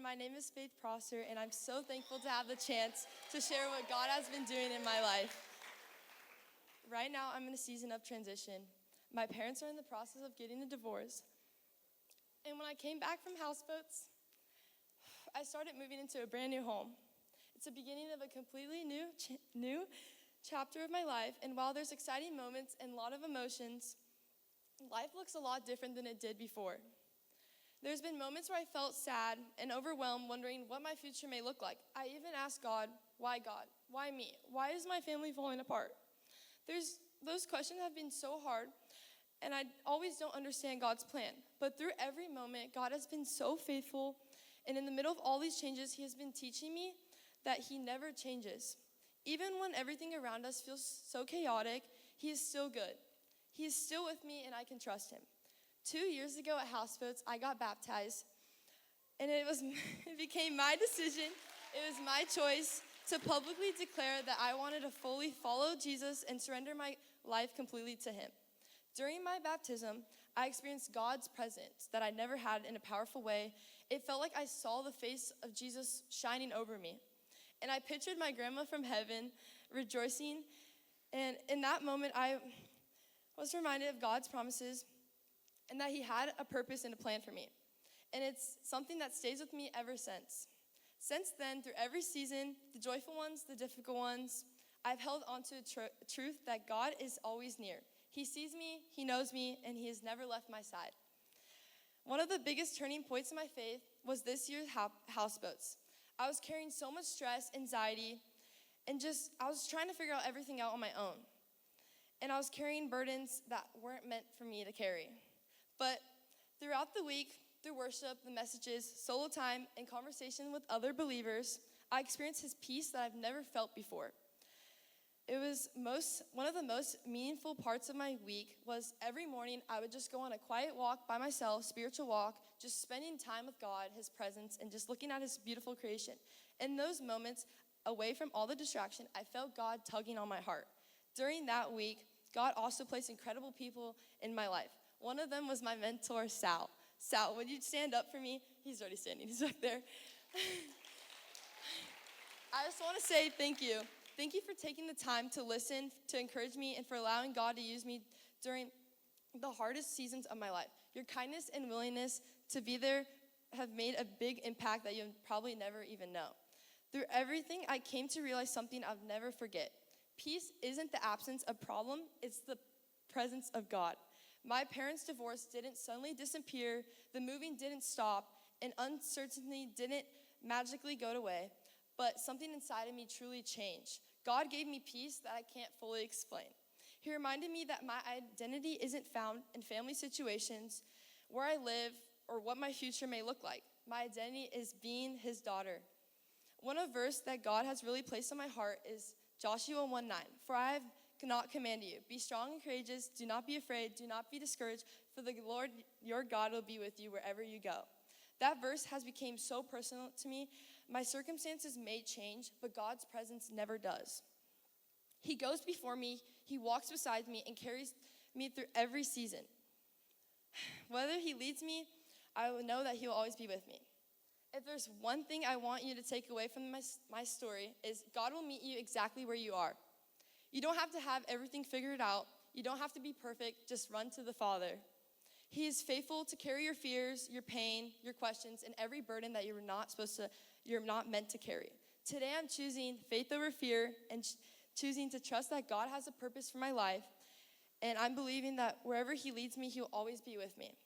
my name is Faith Prosser, and I'm so thankful to have the chance to share what God has been doing in my life. Right now, I'm in a season of transition. My parents are in the process of getting a divorce. And when I came back from houseboats, I started moving into a brand new home. It's the beginning of a completely new chapter of my life, and while there's exciting moments and a lot of emotions, life looks a lot different than it did before. There's been moments where I felt sad and overwhelmed, wondering what my future may look like. I even asked God? Why me? Why is my family falling apart? Those questions have been so hard, and I always don't understand God's plan. But through every moment, God has been so faithful, and in the middle of all these changes, He has been teaching me that He never changes. Even when everything around us feels so chaotic, He is still good. He is still with me, and I can trust Him. 2 years ago at Houseboats, I got baptized, and it became my decision. It was my choice to publicly declare that I wanted to fully follow Jesus and surrender my life completely to Him. During my baptism, I experienced God's presence that I never had in a powerful way. It felt like I saw the face of Jesus shining over me. And I pictured my grandma from heaven rejoicing. And in that moment, I was reminded of God's promises and that He had a purpose and a plan for me. And it's something that stays with me ever since. Since then, through every season, the joyful ones, the difficult ones, I've held on to the truth that God is always near. He sees me, He knows me, and He has never left my side. One of the biggest turning points in my faith was this year's Houseboats. I was carrying so much stress, anxiety, and I was trying to figure out everything out on my own. And I was carrying burdens that weren't meant for me to carry. But throughout the week, through worship, the messages, solo time, and conversation with other believers, I experienced His peace that I've never felt before. It was one of the most meaningful parts of my week was every morning I would just go on a quiet walk by myself, spiritual walk, just spending time with God, His presence, and just looking at His beautiful creation. In those moments, away from all the distraction, I felt God tugging on my heart. During that week, God also placed incredible people in my life. One of them was my mentor, Sal. Sal, would you stand up for me? He's already standing, he's back there. I just want to say thank you. Thank you for taking the time to listen, to encourage me, and for allowing God to use me during the hardest seasons of my life. Your kindness and willingness to be there have made a big impact that you'll probably never even know. Through everything, I came to realize something I'll never forget. Peace isn't the absence of problem, it's the presence of God. My parents' divorce didn't suddenly disappear, the moving didn't stop, and uncertainty didn't magically go away, but something inside of me truly changed. God gave me peace that I can't fully explain. He reminded me that my identity isn't found in family situations, where I live, or what my future may look like. My identity is being His daughter. One verse that God has really placed on my heart is Joshua 1:9. For I have not commanded you, be strong and courageous, do not be afraid, do not be discouraged, for the Lord your God will be with you wherever you go. That verse has become so personal to me. My circumstances may change, but God's presence never does. He goes before me, He walks beside me, and carries me through every season. Whether He leads me, I will know that He will always be with me. If there's one thing I want you to take away from my story, is God will meet you exactly where you are. You don't have to have everything figured out. You don't have to be perfect. Just run to the Father. He is faithful to carry your fears, your pain, your questions, and every burden that you're not meant to carry. Today I'm choosing faith over fear and choosing to trust that God has a purpose for my life. And I'm believing that wherever He leads me, He will always be with me.